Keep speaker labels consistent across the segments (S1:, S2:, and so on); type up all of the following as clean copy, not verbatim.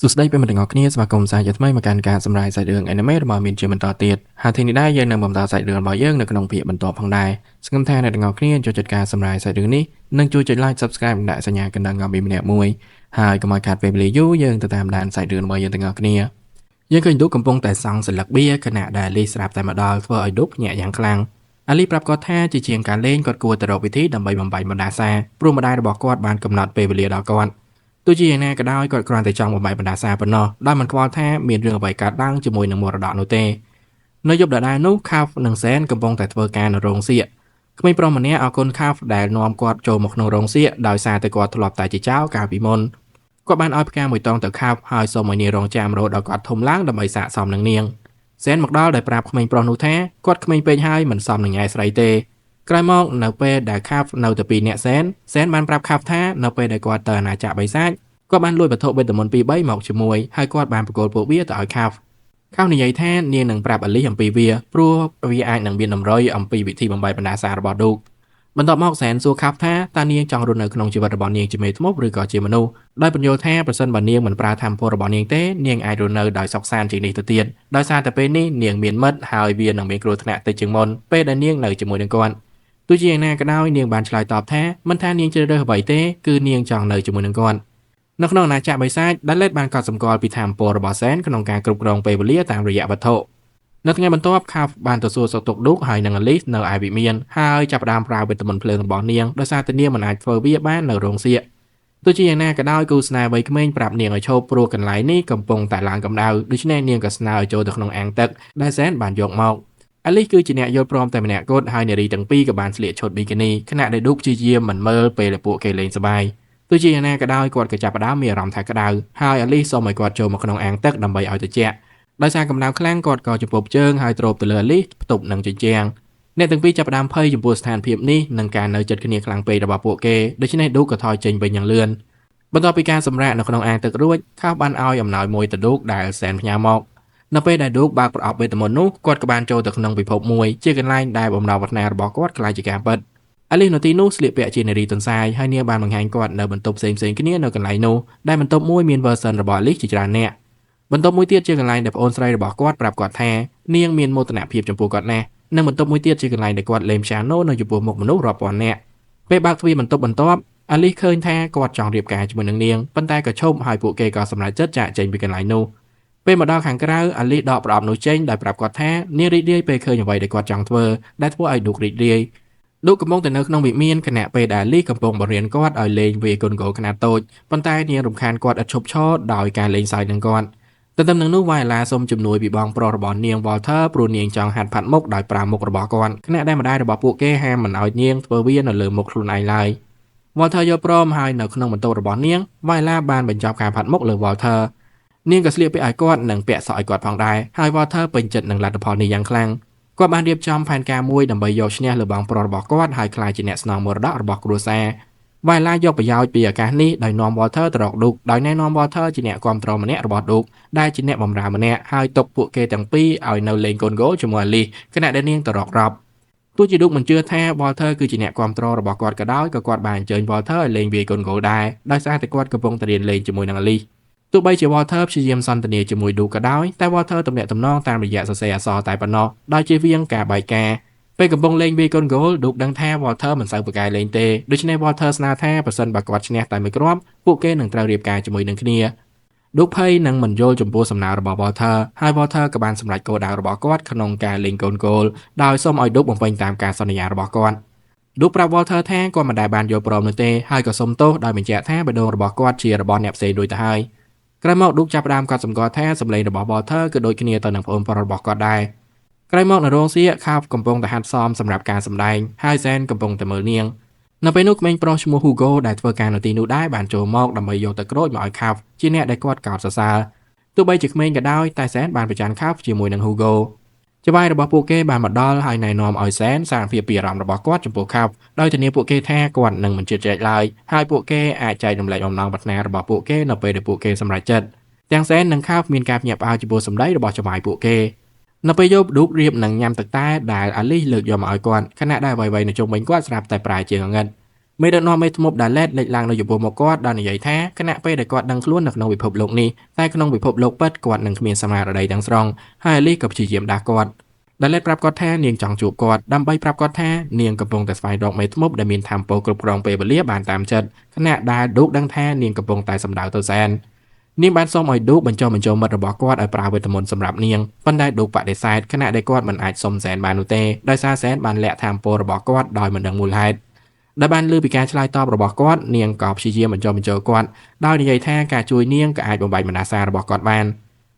S1: សួស្តីប្រិយមិត្តទាំងអស់គ្នាស្វាគមន៍សាជាថ្មីមកកាន់ការសម្រាយសាច់រឿង anime របស់មានជាបន្តទៀតហើយថ្ងៃនេះដែរយើងនឹងបន្តសាច់រឿងរបស់យើងនៅក្នុងភាគបន្តផងដែរសង្ឃឹមថាអ្នកទាំងអស់គ្នាចូលចិត្តការសម្រាយសាច់រឿងនេះនិងជួយចុច like subscribe និងដាក់សញ្ញាកណ្ដឹងឲ្យពីម្នាក់មួយហើយកុំឲ្យខាតពេលវេលាយូរយើងទៅតាមដានសាច់រឿងរបស់យើងទាំងអស់គ្នាយើងឃើញឌុកកំពុងតែសង់សន្លឹកបៀខណៈដែលលីស្រាប់តែមកដល់ធ្វើឲ្យឌុកញាក់យ៉ាងខ្លាំងអាលីប្រាប់គាត់ថាជាជាងការលេងគាត់គួរទៅរកវិធីដើម្បីបំបែកបណ្ដាសាព្រោះម្ដាយរបស់គាត់បានកំណត់ពេលវេលាដល់គាត់ទោះជាយ៉ាងណាក៏ដោយគាត់គ្រាន់តែចង់បំបែកបណ្ដាសាប៉ុណ្ណោះដោយមិនខ្វល់ថាមានរឿងអ្វីកើតឡើងជាមួយនឹងមរតកនោះទេនៅយប់ដដែលនោះខាហ្វនិងសែនកំពុងតែធ្វើការនៅរោងសៀកក្មេងប្រុសម្នាក់អរគុណខាហ្វដែលនាំគាត់ចូលមកក្នុងរោងសៀកដោយសារតែគាត់ធ្លាប់តែជាចៅកាលពីមុនគាត់បានឲ្យផ្កាមួយតងទៅខាហ្វហើយសូមឲ្យនាងរងចាំរហូតដល់គាត់ធំឡើងដើម្បីសាកសមនឹងនាងសែនមកដល់ដោយប្រាប់ក្មេងប្រុសនោះថាគាត់ក្មេងពេកហើយមិនសមនឹងញ៉ែស្រីទេក្រោយមកនៅពេលដែលខាហ្វនៅតែពីអ្នកសែនបានប្រាប់ខាហ្វថានៅពេលដែលគាត់ទៅអាណាចក្របិសាចគាត់បានលួចវត្ថុវេទមន្ត2-3មកជាមួយហើយគាត់បានប្រគល់ពួកវាទៅឲ្យខាហ្វនិយាយថានាងនឹងប្រាប់អាលីអំពីវាព្រោះវាអាចនឹងមានតម្រុយអំពីវិធីបំបែកបណ្ដាសារបស់ឌូកបន្ទាប់មកសែនសួរខាហ្វថាតើនាងចង់រស់នៅក្នុងជីវិតរបស់នាងជាមេធ្មប់ឬក៏ជាមនុស្សដោយបញ្យល់ថាប្រសិនបើនាងមិនប្រើធម៌ពលរបស់នាងទេនាងអាចរស់នៅដោយសុខសាន្តជាងនេះទៅទៀតដោយសារតែពេលនេះនាងមានមិត្តហើយវានឹងមានគ្រោះថ្នាក់តិចជាងមុនពេលដែលនាងនៅជាមួយនឹងគាត់ទោះជាយ៉ាងណាក៏ដោយនាងបានឆ្លើយតបថាមិនថានាងជ្រើសរើសអ្វីទេគឺនាងចង់នៅជាមួយនឹងគាត់នៅក្នុងអាណាចក្របិសាចដែលលេតបានកត់សម្គាល់ពីធម៌ពលរបស់សែនក្នុងការគ្រប់គ្រងពេលវេលាតាមរយៈវត្ថុនៅថ្ងៃបន្ទាប់ខាហ្វបានទៅសួរសុខទុក្ខឌុកហើយនឹងអាលីសនៅឯវិមានហើយចាប់ផ្ដើមប្រើវេទមន្តភ្លើងរបស់នាងដោយសារតែនាងមិនអាចធ្វើវាបាននៅរោងសៀកទោះជាយ៉ាងណាក៏ដោយគូស្នេហ៍វ័យក្មេងប្រាប់នាងឲ្យឈប់ព្រោះកន្លែងនេះកំពុងតែឡើងកម្ដៅដូច្នេះនាងក៏ស្នើឲ្យចូលទៅក្នុងអាងទឹកដែលសែនបានយកមកអាលីសគឺជាអ្នកយល់ព្រមតែម្នាក់គត់ហើយនារីទាំងពីរក៏បានស្លៀកឈុតប៊ីគីនីខណៈដែលឌុកព្យាយាមមិនមើលពេលពួកគេលេងសប្បាយទោះជាយ៉ាងណាក៏ដោយគាត់ក៏ចាប់ផ្ដើមមានអារម្មណ៍ថាក្ដៅហើយអាលីសសូមឲ្យគាត់ចូលមកក្នុងអាងទឹកដើម្បីឲ្យត្រជាក់ដោយសារកម្ដៅខ្លាំងគាត់ក៏ចំពោះជើងហើយទ្រពទៅលើអាលីសផ្ទប់នឹងជញ្ជាំងអ្នកទាំងពីរចាប់ផ្ដើមភ័យចំពោះស្ថានភាពនេះនិងការនៅជិតគ្នាខ្លាំងពេករបស់ពួកគេដូច្នេះឌូកក៏ថយចេញវិញយ៉ាងលឿនបន្ទាប់ពីការសម្រាកនៅក្នុងអាងទឹករួចខាហ្វបានឲ្យអំណោយមួយទៅឌូកដែលសែនផ្ញើមកនៅពេលដែលឌូកបើកប្រអប់វេទមន្តនោះគាត់ក៏បានចូលទៅក្នុងពិភពមួយជាកន្លែងដែលបំណងប្រាថ្នារបស់គាត់ក្លាយជាការពិតអាលីសនៅទីនោះស្លៀកពាក់ជានារីទន្សាយហើយនាងបានបង្ហាញគាត់នៅបន្ទប់ផ្សេងៗគ្នានៅកន្លែងនោះដែលបន្ទប់មួយមាន version របស់អាលីសជាច្រើនអ្នកបន្ទប់មួយទៀតជាកន្លែងដែលប្អូនស្រីរបស់គាត់ប្រាប់គាត់ថានាងមានមោទនភាពចំពោះគាត់ណាស់និងបន្ទប់មួយទៀតជាកន្លែងដែលគាត់លេងព្យ៉ាណូនៅចំពោះមុខមនុស្សរាប់ពាន់នាក់ពេលបើកទ្វារបន្ទប់បន្ទាប់អាលីសឃើញថាគាត់ចង់រៀបការជាមួយនឹងនាងប៉ុន្តែក៏ឈប់ហើយពួកគេក៏សម្រេចចិត្តចាកចេញពីកន្លែងនោះពេលមកដល់ខាងក្រៅអាលីសដកប្រអប់នោះចេញដោយប្រាប់គាត់ថានាងរីករាយពេលឃើញអ្វីដែលគាត់ចង់ធ្វើដែលធ្វើឲ្យឌុករីករាយឌុកកំពុងតែនៅក្នុងវិមានខណៈពេលដែលអាលីសកំពុងបង្រៀនគាត់ឲ្យលេងវាយកូនហ្គោលខ្នាតតូចប៉ុន្តែនាងរំខានគាត់ឥតឈប់ឈរដោយការលេងសើចនឹងគាត់ទន្ទឹមនឹងនោះវ៉ៃឡាសូមជំនួយពីបងប្រុសរបស់នាង Walter ព្រោះនាងចង់ហាត់ផាត់មុខដោយប្រើមុខរបស់គាត់ខណៈដែលម្ដាយរបស់ពួកគេហាមមិនឲ្យនាងធ្វើវានៅលើមុខខ្លួនឯងឡើយ Walter យល់ព្រមហើយនៅក្នុងបន្ទប់របស់នាងវ៉ៃឡាបានបញ្ចប់ការផាត់មុខលើ Walter នាងក៏ស្លៀកពាក់ឲ្យគាត់និងពាក់សក់ឲ្យគាត់ផងដែរហើយ Walter ពេញចិត្តនឹងលទ្ធផលនេះយ៉ាងខ្លាំងគាត់បានរៀបចំផែនការមួយដើម្បីយកឈ្នះលើបងប្រុសរបស់គាត់ហើយក្លាយជាអ្នកស្នងមរតករបស់គ្រួសារវ៉ៃឡាយកប្រយោជន៍ពីឱកាសនេះដោយនាំ Walter ទៅរកឌុកដោយណែនាំ Walter ជាអ្នកគ្រប់គ្រងម្នាក់របស់ឌុកដែលជាអ្នកបម្រើម្នាក់ហើយទុកពួកគេទាំងពីរឲ្យនៅលេងកូនហ្គោលជាមួយអាលីសខណៈដែលនាងទៅរករ៉បទោះជាឌុកមិនជឿថា Walter គឺជាអ្នកគ្រប់គ្រងរបស់គាត់ក៏ដោយក៏គាត់បានអញ្ជើញ Walter ឲ្យលេងវាយកូនហ្គោលដែរដោយសារតែគាត់កំពុងតែរៀនលេងជាមួយនឹងអាលីសទោះបីជា Walter ព្យាយាមសន្ទនាជាមួយឌូក៏ដោយតែ Walter ទំនាក់ទំនងតាមរយៈសរសេរអក្សរតែប៉ុណ្ណោះដោយជៀសវាងការបែកការពេលកំពុងលេងវាយកូនហ្គោលឌូកដឹងថា Walter មិនសូវពូកែលេងទេដូច្នេះ Walter ស្នើថាប្រសិនបើគាត់ឈ្នះតែមួយគ្រាប់ពួកគេនឹងត្រូវរៀបការជាមួយនឹងគ្នាឌុកភ័យនឹងមិនយល់ចំពោះសំណើរបស់ Walter ហើយ Walter ក៏បានសម្រេចគោលដៅរបស់គាត់ក្នុងការលេងកូនហ្គោលដោយសូមឲ្យឌុកបំពេញតាមការសន្យារបស់គាត់ឌុកប្រាប់ Walter ថាគាត់មិនដែលបានយល់ព្រមនោះទេហើយក៏សុំទោសដោយបញ្ជាក់ថាបេះដូងរបស់គាត់ជារបស់អ្នកផ្សេងដូចទៅហើយក្រោយមកឌុកចាប់ផ្ដើមកត់សម្គាល់ថាសម្លេងរបស់ Walter គឺដូចគ្នាទៅនឹងប្អូនប្រុសរបស់គាត់ដែរក្រោយមកនៅរោងសៀកខាហ្វកំពុងតែហាត់សមសម្រាប់ការសម្ដែងហើយសែនកំពុងតែមើលនាងនៅពេលនោះក្មេងប្រុសឈ្មោះ Hugo ដែលធ្វើការនៅទីនោះដែរបានចូលមកដើម្បីយកទឹកក្រូចមកឲ្យខាហ្វជាអ្នកដែលគាត់កោតសរសើរទោះបីជាក្មេងក៏ដោយតែសែនបានប្រច័ណ្ឌខាហ្វជាមួយនឹង Hugo ច្បាយរបស់ពួកគេបានមកដល់ហើយណែនាំឲ្យសែនសារភាពពីអារម្មណ៍របស់គាត់ចំពោះខាហ្វដោយធានាពួកគេថាគាត់នឹងមិនជឿជាក់ឡើយហើយពួកគេអាចចែករំលែកអំណងប្រាថ្នារបស់ពួកគេនៅពេលដែលពួកគេសម្រេចចិត្តទាំងសែននិងខាហ្វមានការភ្ញាក់ផ្អើលចំពោះសម្ដីរបស់ច្បាយពួកគេនៅពេលយប់ឌូករៀបនឹងញ៉ាំទឹកតែដែលអាលីសលើកយកមកឲ្យគាត់ខណៈដែលអ្វីៗនៅជុំវិញគាត់ស្រាប់តែប្រែជាងងឹត មេដឹកនាំមេធ្មប់ដែលលេតលេចឡើងនៅចំពោះមុខគាត់ដោយនិយាយថាគណៈពេលដែលគាត់ដឹងខ្លួននៅក្នុងពិភពលោកនេះតែក្នុងពិភពលោកពិតគាត់នឹងគ្មានស្មារតីទាំងស្រុងហើយអាលីសក៏ព្យាយាមដាស់គាត់ដែលលេតប្រាប់គាត់ថានាងចង់ជួបគាត់ដើម្បីប្រាប់គាត់ថានាងកំពុងតែស្វែងរកមេធ្មប់ដែលមានធម៌ពលគ្រប់គ្រងពេលវេលាបានតាមចិត្តខណៈដែលឌូកដឹងថានាងកំពុងតែសម្ដៅទៅសែននាងបានសុំឲ្យឌូកបញ្ចុះបញ្ចូលមិត្តរបស់គាត់ឲ្យប្រើវេទមន្តសម្រាប់នាងប៉ុន្តែឌូកបដិសេធខណៈដែលគាត់មិនអាចសុំសែនបាននោះទេដោយសារសែនបានលាក់ធម៌ពលរបស់គាត់ដោយមិនដឹងមូលហេតុដែលបានលើពីការឆ្លើយតបរបស់គាត់នាងក៏ព្យាយាមបញ្ចុះបញ្ចូលគាត់ដោយនិយាយថាការជួយនាងក៏អាចបំបែកបណ្ដាសារបស់គាត់បាន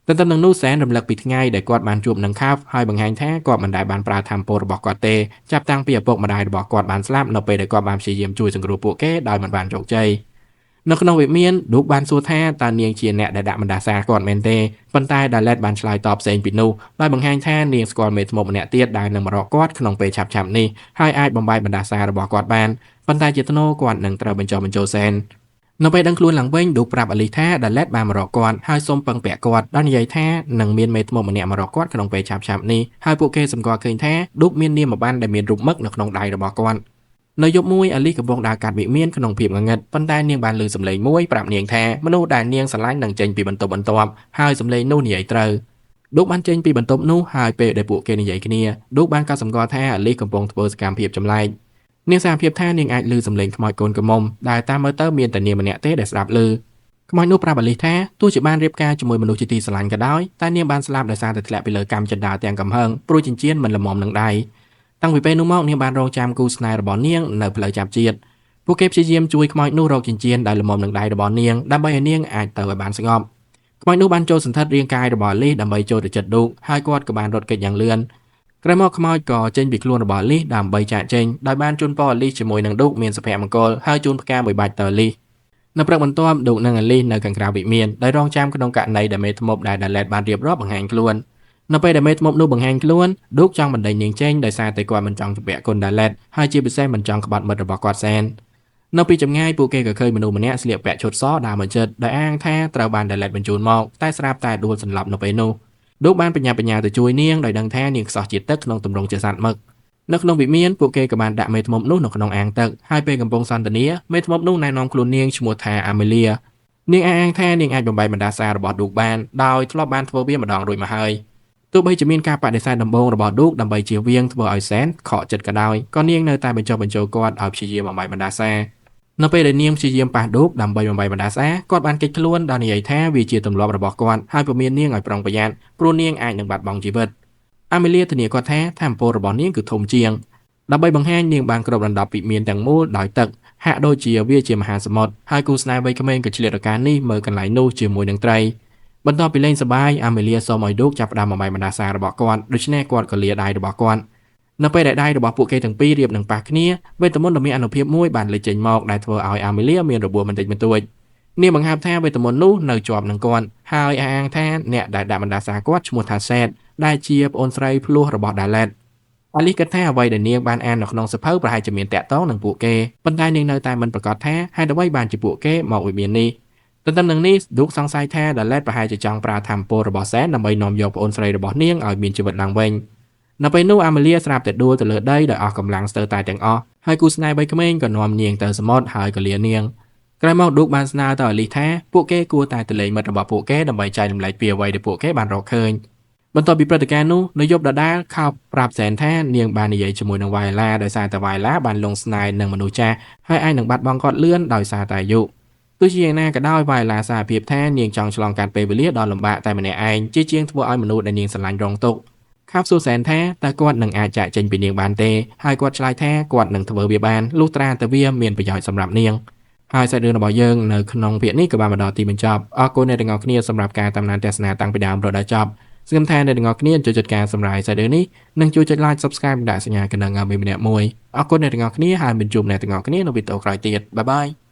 S1: ទន្ទឹមនឹងនោះសែនរំលឹកពីថ្ងៃដែលគាត់បានជួបនឹងខាប់ហើយបង្ហាញថាគាត់មិនដែលបានប្រើធម៌ពលរបស់គាត់ទេចាប់តាំងពីឪពុកម្ដាយរបស់គាត់បានស្លាប់នៅពេលដែលគាត់បានព្យាយាមជួយសង្គ្រោះពួកគេដោយមិនបានជោគជ័យនៅក្នុងវិមានឌូកបានសួរថាតើនាងជាអ្នកដែលដាក់បណ្ដាសាគាត់មែនទេប៉ុន្តែដាឡេតបានឆ្លើយតបផ្សេងពីនោះដោយបង្ហាញថានាងស្គាល់មេធ្មប់ម្នាក់ទៀតដែលនឹងមករកគាត់ក្នុងពេលឆាប់ៗនេះហើយអាចបំបែកបណ្ដាសារបស់គាត់បានប៉ុន្តែជាថ្នូរគាត់នឹងត្រូវបញ្ចុះបញ្ចូលសែននៅពេលដឹងខ្លួនឡើងវិញឌូកប្រាប់អាលីថាដាឡេតបានមករកគាត់ហើយសូមពឹងពាក់គាត់ដោយនិយាយថានឹងមានមេធ្មប់ម្នាក់មករកគាត់ក្នុងពេលឆាប់ៗនេះហើយពួកគេសម្គាល់ឃើញថាឌូកមាននាមប័ណ្ណដែលមានរូបមឹកនៅក្នុងដៃរបស់គាត់នៅយប់មួយអាលីកំពុងដើរកាត់វិមានក្នុងភាពងងឹតប៉ុន្តែនាងបានឮសំឡេងមួយប្រាប់នាងថាមនុស្សដែលនាងស្រឡាញ់នឹងចេញពីបន្ទប់បន្ទាប់ហើយសំឡេងនោះនិយាយត្រូវឌូកបានចេញពីបន្ទប់នោះហើយពេលដែលពួកគេនិយាយគ្នាឌូកបានកត់សម្គាល់ថាអាលីកំពុងធ្វើសកម្មភាពចម្លែកនាងសារភាពថានាងអាចឮសំឡេងខ្មោចកូនក្រមុំដែលតាមមើលទៅមានតែនាងម្នាក់ទេដែលស្ដាប់ឮខ្មោចនោះប្រាប់អាលីថាទោះជាបានរៀបការជាមួយមនុស្សជាទីស្រឡាញ់ក៏ដោយតែនាងបានស្លាប់ដោយសារតែធ្លាក់ពីលើកម្មចិន្តាទាំងកំហឹងព្រោះចិញ្ចៀនមិនល្មមនឹងដៃតាំងពីពេលនោះមកនាងបានរងចាំគូស្នេហ៍របស់នាងនៅផ្លូវចាប់ជាតិពួកគេព្យាយាមជួយខ្មោចនោះរកចិញ្ចៀនដែលល្មមនឹងដៃរបស់នាងដើម្បីឲ្យនាងអាចទៅឲ្យបានស្ងប់ខ្មោចនោះបានចូលសន្ធិដ្ឋរាងកាយរបស់អាលីដើម្បីចូលទៅចិត្តឌូកហើយគាត់ក៏បានរត់គេចយ៉ាងលឿនក្រោយមកខ្មោចក៏ចេញពីខ្លួនរបស់អាលីដើម្បីចាកចេញដោយបានជូនពរអាលីជាមួយនឹងឌូកមានសុភមង្គលហើយជូនផ្កាមួយបាច់ទៅអាលីនៅព្រឹកបន្ទាប់ឌូកនិងអាលីនៅខាងក្រៅវិមានដោយរងចាំក្នុងករណីដែលមេធ្មប់ដែលដាឡេតបានរៀបរាប់បង្ហាញខ្លួននៅពេលដែលមេធ្មប់នោះបង្ហាញខ្លួនឌូកចង់បណ្ដេញនាងចេញដោយសារតែគាត់មិនចង់ជំពាក់គុណដាឡេតហើយជាពិសេសមិនចង់ក្បត់មិត្តរបស់គាត់សែននៅពីចម្ងាយពួកគេក៏ឃើញមនុស្សម្នាក់ស្លៀកពាក់ឈុតសដើរមកជិតដោយអាងថាត្រូវបានដាឡេតបញ្ជូនមកតែស្រាប់តែដួលសន្លប់នៅពេលនោះឌូកបានបញ្ញាទៅជួយនាងដោយដឹងថានាងខ្សោះជាតិទឹកក្នុងទម្រង់ជាសត្វមឹកនៅក្នុងវិមានពួកគេក៏បានដាក់មេធ្មប់នោះនៅក្នុងអាងទឹកហើយពេលកំពុងសន្ទនាមេធ្មប់នោះណែនាំខ្លួននាងឈ្មោះថាអាមេលីនាងអាងថានាងអាចបំបែកបណ្ដាសារបស់ឌូកបានដោយធ្លាប់បានធ្វើវាម្ដងរួចមកហើយទោះបីជាមានការបដិសេធដំបូងរបស់ឌូកដើម្បីជៀសវាងធ្វើឲ្យសែនខកចិត្តក៏ដោយក៏នាងនៅតែបញ្ចុះបញ្ចូលគាត់ឲ្យព្យាយាមបំបែកបណ្ដាសានៅពេលដែលនាងព្យាយាមប៉ះឌូកដើម្បីបំបែកបណ្ដាសាគាត់បានគេចខ្លួនដោយនិយាយថាវាជាទម្លាប់របស់គាត់ហើយពុំមាននាងឲ្យប្រុងប្រយ័ត្នព្រោះនាងអាចនឹងបាត់បង់ជីវិតអាមេលីធានាគាត់ថាធម៌ពលរបស់នាងគឺធំជាងដើម្បីបង្ហាញនាងបានគ្របដណ្ដប់វិមានទាំងមូលដោយទឹកហាក់ដូចជាវាជាមហាសមុទ្រហើយគូស្នេហ៍វ័យក្មេងក៏ឆ្លៀតឱកាសនេះមើលកន្លែងនោះជាមួយនឹងត្រីបន្ទាប់ពីលេងសប្បាយអាមេលីសូមឲ្យឌូកចាប់ផ្ដើមបំបែកបណ្ដាសារបស់គាត់ដូច្នេះគាត់ក៏លាដៃរបស់គាត់នៅពេលដែលដៃរបស់ពួកគេទាំងពីររៀបនឹងប៉ះគ្នាវេទមន្តដ៏មានអានុភាពមួយបានលេចចេញមកដែលធ្វើឲ្យអាមេលីមានរបួសបន្តិចបន្តួចនាងបង្ហាប់ថាវេទមន្តនោះនៅជាប់នឹងគាត់ហើយអះអាងថាអ្នកដែលដាក់បណ្ដាសាគាត់ឈ្មោះថាសេតដែលជាប្អូនស្រីភ្លោះរបស់ដាឡេតអាលីគិតថាអ្វីដែលនាងបានអាននៅក្នុងសៀវភៅប្រហែលជាមានតាក់ទងនឹងពួកគេប៉ុន្តែនាងនៅតែមិនប្រកាសថាហេតុអ្វីបានជាពួកគេមកវិមាននេះទន្ទឹមនឹងនេះឌូកសង្ស័យថាដាឡេតប្រហែលជាចង់ប្រើធម៌ពលរបស់សែនដើម្បីនាំយកប្អូនស្រីរបស់នាងឲ្យមានជីវិតឡើងវិញនៅពេលនោះអាមេលីស្រាប់តែដួលទៅលើដីដោយអស់កម្លាំងស្ទើរតែទាំងអស់ហើយគូស្នេហ៍វ័យក្មេងក៏នាំនាងទៅសមុទ្រហើយក៏លានាងក្រោយមកឌូកបានស្នើទៅអាលីថាពួកគេគួរតែទៅលេងមិត្តរបស់ពួកគេដើម្បីចែករំលែកពីអ្វីដែលពួកគេបានរកឃើញបន្ទាប់ពីព្រឹត្តិការណ៍នោះនៅយប់ដដែលខោប្រាប់សែនថានាងបាននិយាយជាមួយនឹងវ៉ៃឡាដោយសារតែវ៉ៃឡាបានលងស្នេហ៍នឹងមនុស្សចាស់ហើយអាចនឹងបាត់បង់គាត់លឿនដោយសារតែអាយុទោះជាយ៉ាងណាក៏ដោយវ៉ៃឡាសារភាពថានាងចង់ឆ្លងកាត់ពេលវេលាដ៏លំបាកតែម្នាក់ឯងជាជាងធ្វើឲ្យមនុស្សដែលនាងស្រឡាញ់រងទុក្ខខាប់សួរសែនថាតើគាត់នឹងអាចចាកចេញពីនាងបានទេហើយគាត់ឆ្លើយថាគាត់នឹងធ្វើវាបានលុះត្រាតែវាមានប្រយោជន៍សម្រាប់នាងហើយសាច់រឿងរបស់យើងនៅក្នុងភាគនេះក៏បានមកដល់ទីបញ្ចប់អរគុណអ្នកទាំងអស់គ្នាសម្រាប់ការតាមដានទស្សនាតាំងពីដើមរហូតដល់ចប់សង្ឃឹមថាអ្នកទាំងអស់គ្នាចូលចិត្តការសម្រាយសាច់រឿងនេះនិងជួយចុច like subscribe ដាក់សញ្ញាកណ្ដឹងឲ្យមានម្នាក់មួយអរគុណអ្នកទាំងអស់គ្នាហើយមានជួបអ្នកទាំងអស់គ្នានៅវីដេអូក្រោយទៀតបាយបាយ